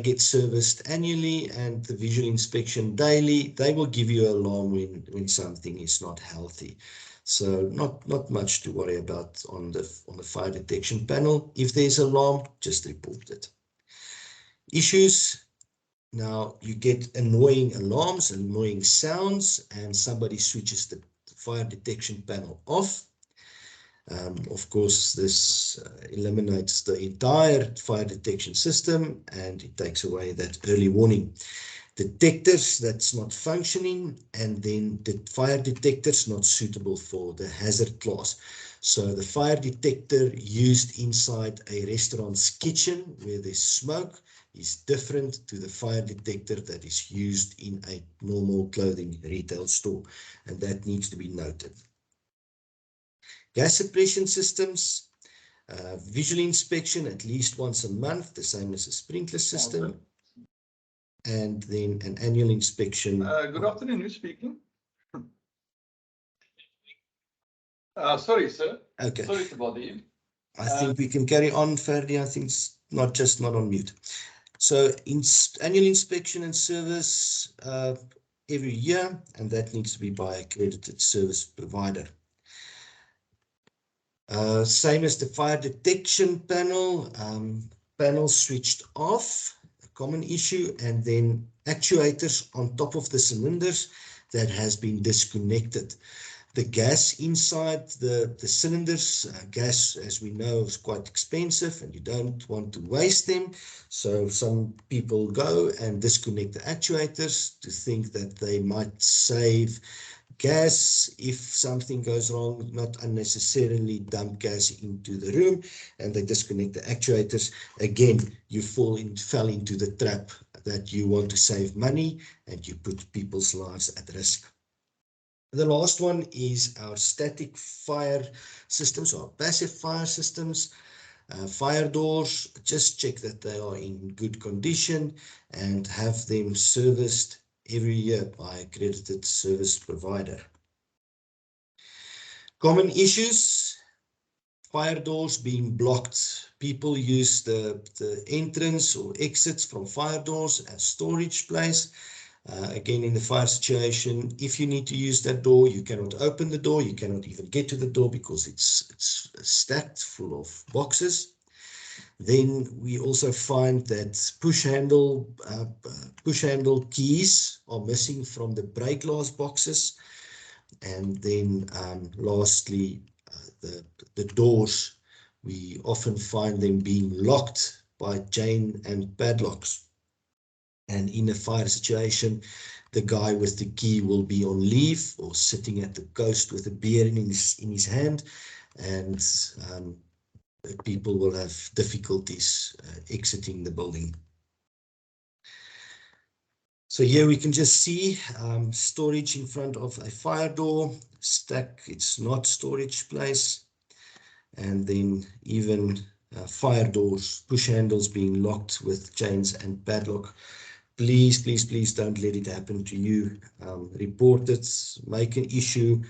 get serviced annually, and the visual inspection daily. They will give you an alarm when something is not healthy. So not much to worry about on the fire detection panel. If there's an alarm, just report it. Issues. Now you get annoying alarms, annoying sounds, and somebody switches the fire detection panel off. Of course, this eliminates the entire fire detection system, and it takes away that early warning. Detectors that's not functioning, and then the fire detectors not suitable for the hazard class. So the fire detector used inside a restaurant's kitchen where there's smoke is different to the fire detector that is used in a normal clothing retail store, and that needs to be noted. Gas suppression systems, visual inspection at least once a month, the same as a sprinkler system, and then an annual inspection. Good afternoon, who's speaking? Sorry, sir. Okay. Sorry to bother you. I think we can carry on, Ferdi. I think it's not on mute. So annual inspection and service every year, and that needs to be by a accredited service provider. Same as the fire detection panel, panel switched off, a common issue, and then actuators on top of the cylinders that has been disconnected. The gas inside the cylinders, gas, as we know, is quite expensive and you don't want to waste them. So some people go and disconnect the actuators to think that they might save gas if something goes wrong, not unnecessarily dump gas into the room, and they disconnect the actuators. Again, you fell into the trap that you want to save money and you put people's lives at risk. The last one is our static fire systems or passive fire systems. Fire doors, just check that they are in good condition and have them serviced every year by a accredited service provider. Common issues, fire doors being blocked. People use the entrance or exits from fire doors as storage place. Again, in the fire situation, if you need to use that door, you cannot open the door, you cannot even get to the door because it's stacked full of boxes. Then we also find that push handle keys are missing from the break glass boxes. And then lastly, the doors, we often find them being locked by chain and padlocks. And in a fire situation, the guy with the key will be on leave or sitting at the coast with a beer in his hand, and people will have difficulties exiting the building. So here we can just see storage in front of a fire door, stack, it's not storage place. And then even fire doors, push handles being locked with chains and padlock. Please, please, please don't let it happen to you. Report it, make an issue,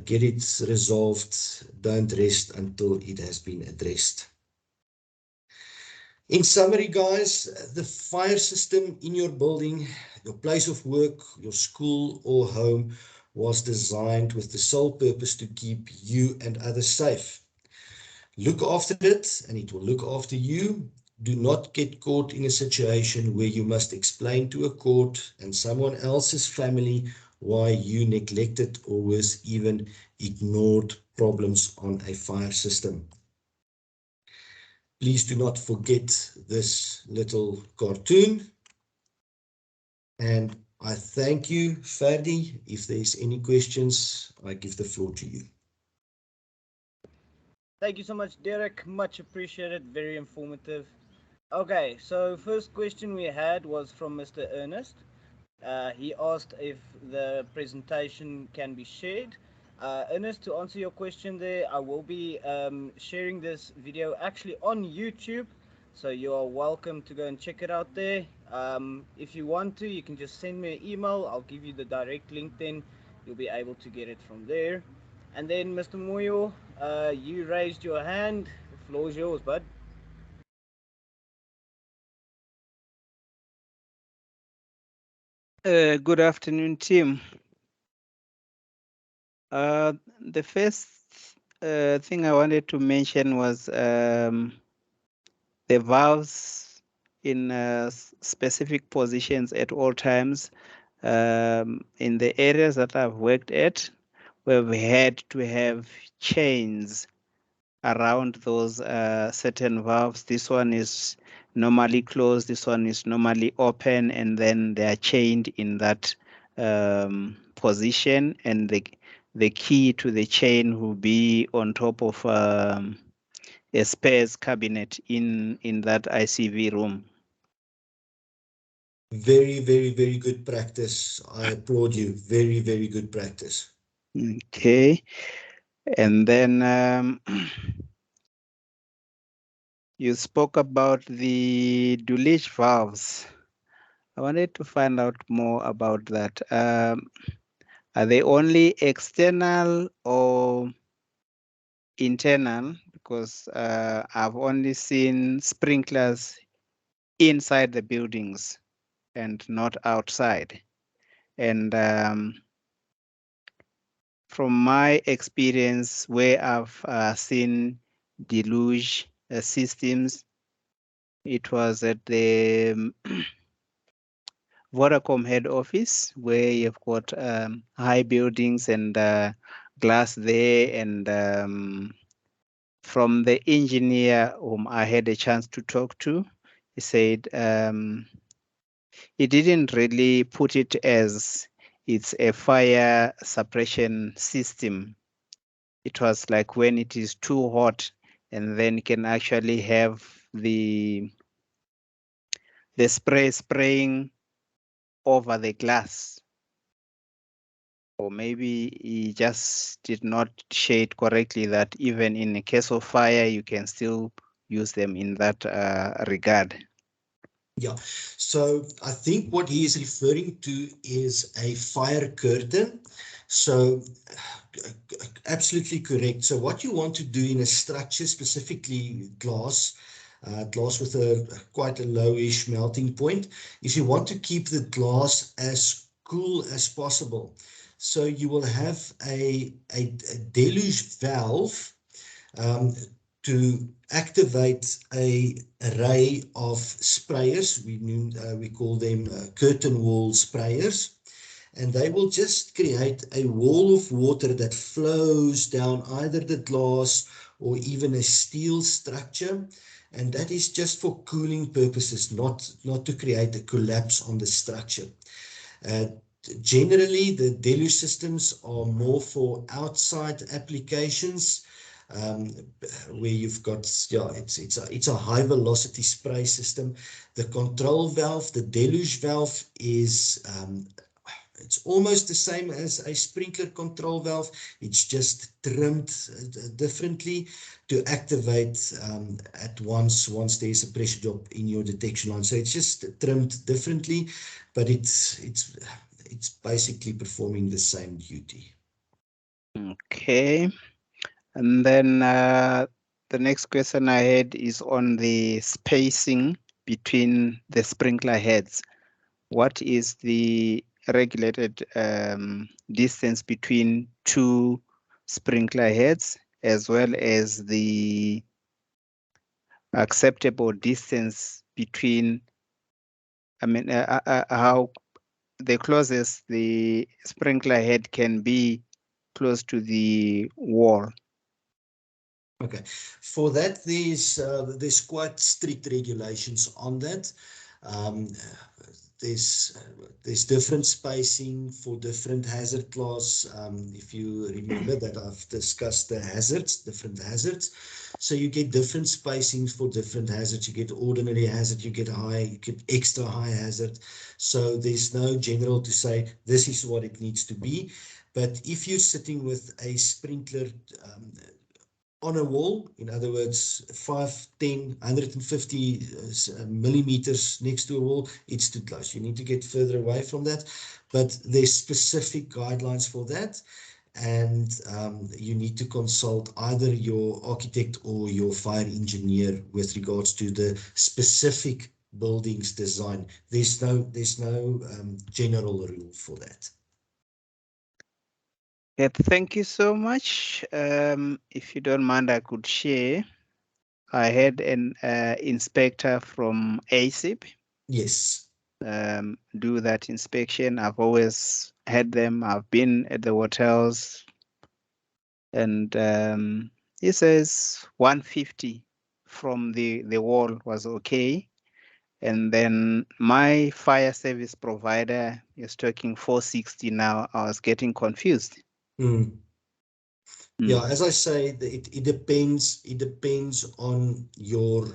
get it resolved. Don't rest until it has been addressed. In summary, guys, the fire system in your building, your place of work, your school or home was designed with the sole purpose to keep you and others safe. Look after it and it will look after you. Do not get caught in a situation where you must explain to a court and someone else's family why you neglected or worse, even ignored problems on a fire system. Please do not forget this little cartoon. And I thank you, Ferdi. If there's any questions, I give the floor to you. Thank you so much, Derek. Much appreciated. Very informative. Okay, so first question we had was from Mr. Ernest. He asked if the presentation can be shared. Ernest, to answer your question there, I will be sharing this video actually on YouTube. So you are welcome to go and check it out there. If you want to, you can just send me an email. I'll give you the direct link then. You'll be able to get it from there. And then Mr. Moyo, you raised your hand. The floor is yours, bud. Good afternoon, team. The first thing I wanted to mention was the valves in specific positions at all times. In the areas that I've worked at, we've had to have chains around those certain valves. This one is normally closed, this one is normally open, and then they are chained in that position, and the key to the chain will be on top of a spares cabinet in that ICV room. Very, very, very good practice. I applaud you. Very, very good practice. Okay, and then you spoke about the Dulwich valves. I wanted to find out more about that. Are they only external or internal? Because I've only seen sprinklers inside the buildings and not outside. And from my experience, where I've seen deluge systems, it was at the Vodacom head office, where you've got high buildings and glass there. And from the engineer whom I had a chance to talk to, he said he didn't really put it as it's a fire suppression system. It was like when it is too hot, and then you can actually have the spray spraying over the glass. Or maybe he just did not shade correctly that even in the case of fire, you can still use them in that regard. Yeah, so I think what he is referring to is a fire curtain. So absolutely correct. So what you want to do in a structure, specifically glass, glass with quite a lowish melting point, is you want to keep the glass as cool as possible. So you will have a deluge valve to activate a array of sprayers. We call them curtain wall sprayers, and they will just create a wall of water that flows down either the glass or even a steel structure, and that is just for cooling purposes, not to create a collapse on the structure. Generally, the deluge systems are more for outside applications, where you've got, yeah, it's a high velocity spray system. The control valve, the deluge valve, is it's almost the same as a sprinkler control valve. It's just trimmed differently to activate at once there's a pressure drop in your detection line. So it's just trimmed differently, but it's basically performing the same duty. Okay. And then the next question I had is on the spacing between the sprinkler heads. What is the regulated distance between two sprinkler heads, as well as the acceptable distance between, how the closest the sprinkler head can be close to the wall? Okay, for that there's quite strict regulations on that. There's different spacing for different hazard class. If you remember that I've discussed the hazards, different hazards. So you get different spacings for different hazards. You get ordinary hazard, you get extra high hazard. So there's no general to say this is what it needs to be. But if you're sitting with a sprinkler on a wall, in other words, 5, 10, 150 millimeters next to a wall, it's too close. You need to get further away from that, but there's specific guidelines for that, and you need to consult either your architect or your fire engineer with regards to the specific building's design. There's no general rule for that. Yeah, thank you so much. If you don't mind, I could share I had an inspector from ASIP Yes. do that inspection. I've always had them. I've been at the hotels, and he says 150 from the wall was okay. And then my fire service provider is talking 460 now. I was getting confused. Yeah, as I say, it depends. It depends on your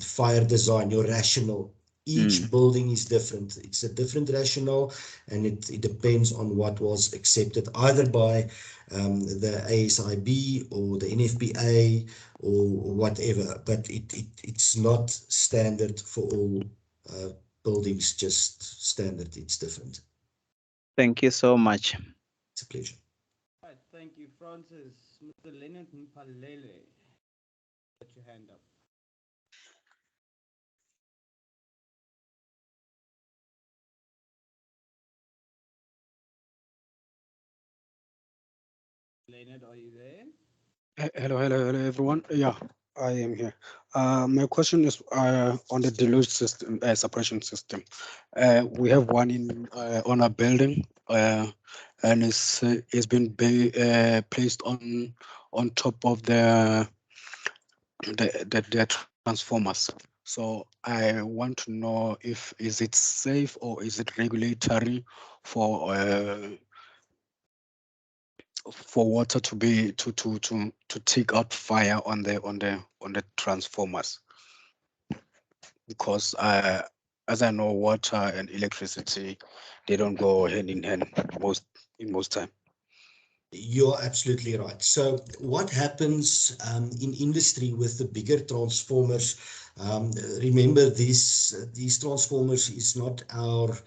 fire design, your rationale. Each building is different. It's a different rationale, and it depends on what was accepted either by the ASIB or the NFPA or whatever. But it's not standard for all buildings. Just standard. It's different. Thank you so much. It's a pleasure. All right, thank you, Francis. Mr. Leonard Mpalele, put your hand up. Leonard, are you there? Hello, everyone. Yeah, I am here. My question is on the deluge system, suppression system. We have one in on a building, and it's been placed on top of the transformers. So I want to know if is it safe or is it regulatory for water to be to take out fire on the transformers, because as I know, water and electricity, they don't go hand in hand most time. You're absolutely right. So what happens in industry with the bigger transformers, remember these transformers is not our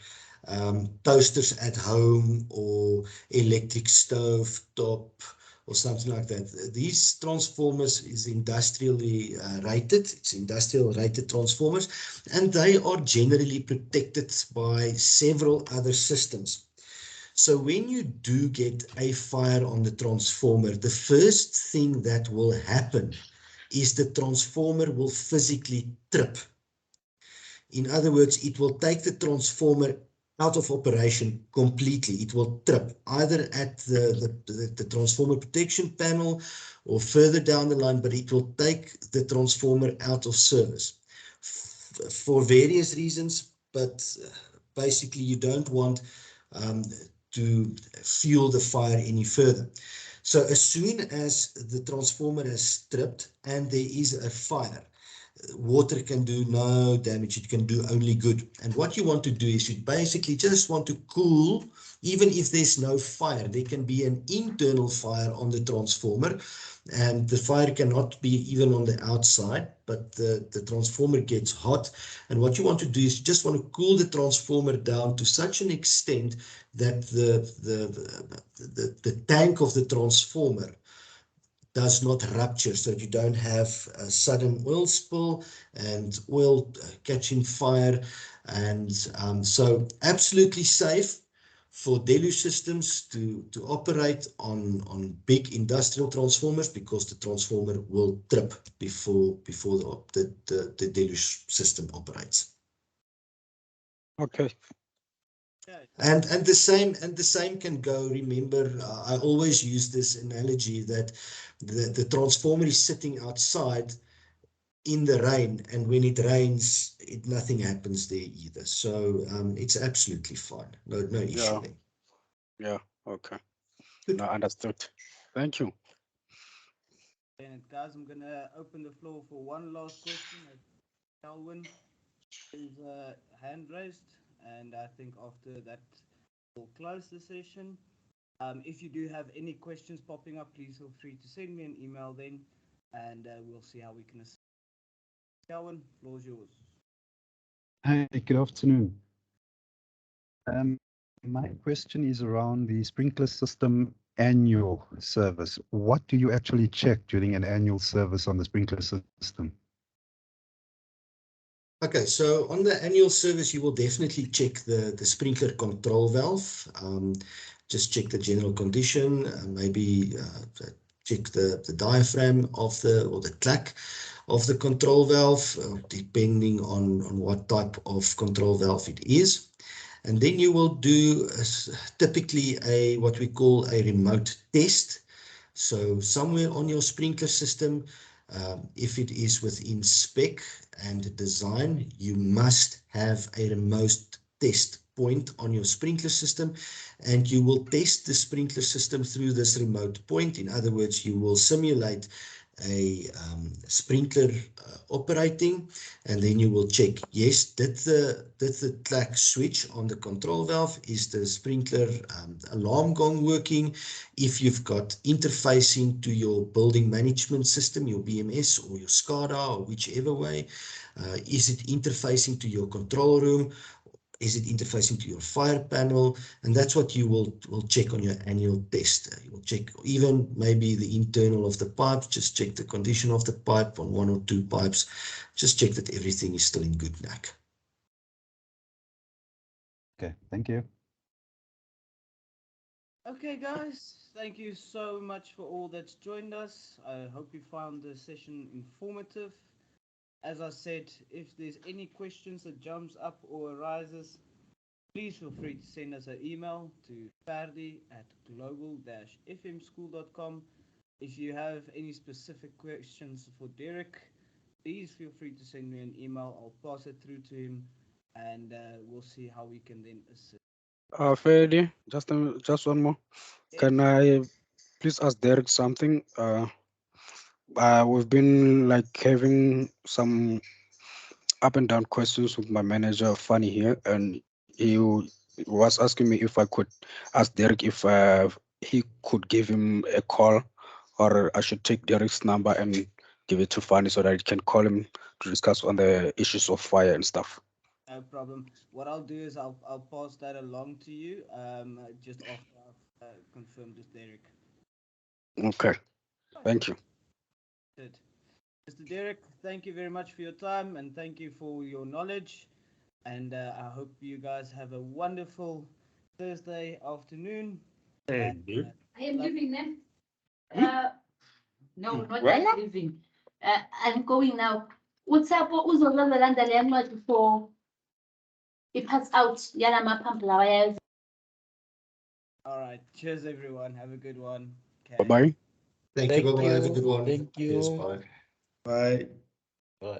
toasters at home or electric stove top or something like that. These transformers is industrially rated. It's industrial rated transformers, and they are generally protected by several other systems. So when you do get a fire on the transformer, the first thing that will happen is the transformer will physically trip. In other words, it will take the transformer out of operation completely. It will trip either at the transformer protection panel or further down the line, but it will take the transformer out of service for various reasons. But basically, you don't want to fuel the fire any further. So as soon as the transformer has tripped and there is a fire, water can do no damage. It can do only good. And what you want to do is you basically just want to cool, even if there's no fire. There can be an internal fire on the transformer, and the fire cannot be even on the outside, but the transformer gets hot. And what you want to do is you just want to cool the transformer down to such an extent that the tank of the transformer does not rupture, so you don't have a sudden oil spill and oil catching fire. And so absolutely safe for deluge systems to operate on big industrial transformers, because the transformer will trip before the deluge system operates. Okay. And the same can go. Remember, I always use this analogy that the transformer is sitting outside in the rain, and when it rains, nothing happens there either. So it's absolutely fine. No issue there. Yeah. Okay. Good. No, understood. Thank you. And guys, I'm gonna open the floor for one last question. Calvin is hand raised, and I think after that we'll close the session. If you do have any questions popping up, please feel free to send me an email then, and we'll see how we can assist. Calvin, floor is yours. Hi, good afternoon. My question is around the sprinkler system annual service. What do you actually check during an annual service on the sprinkler system? Okay, so on the annual service, you will definitely check the sprinkler control valve. Just check the general condition, maybe check the diaphragm of the clack of the control valve, depending on what type of control valve it is. And then you will do typically what we call a remote test. So somewhere on your sprinkler system, if it is within spec and design, you must have a remote test point on your sprinkler system, and you will test the sprinkler system through this remote point. In other words, you will simulate a sprinkler operating, and then you will check, yes, did the clack switch on the control valve, is the sprinkler alarm gong working? If you've got interfacing to your building management system, your BMS or your SCADA, or whichever way, is it interfacing to your control room? Is it interfacing to your fire panel? And that's what you will check on your annual test. You will check even maybe the internal of the pipe, just check the condition of the pipe on 1 or 2 pipes, just check that everything is still in good knack. Okay, thank you. Okay, guys, thank you so much for all that's joined us. I hope you found the session informative. As I said, if there's any questions that jumps up or arises, please feel free to send us an email to ferdi@global-fmschool.com. If you have any specific questions for Derek, please feel free to send me an email. I'll pass it through to him, and we'll see how we can then assist. Ferdy, just one more. Can Yes. I please ask Derek something? We've been like having some up and down questions with my manager, Fanny here, and he was asking me if I could ask Derek if he could give him a call, or I should take Derek's number and give it to Fanny so that he can call him to discuss on the issues of fire and stuff. No problem. What I'll do is I'll pass that along to you just after I've confirmed with Derek. Okay, thank you. Good. Mr. Derek, thank you very much for your time and thank you for your knowledge. And I hope you guys have a wonderful Thursday afternoon. And, I am leaving then. No, not Well? yet leaving. I'm going now. Utsapho uzolanda le ncwadi for i-pass out yala maphambili lawa yayo. all right. Cheers, everyone. Have a good one. Okay. Bye bye. Thank you. Bye-bye. Have a good one. Thank Cheers. you. Bye. Bye. Bye.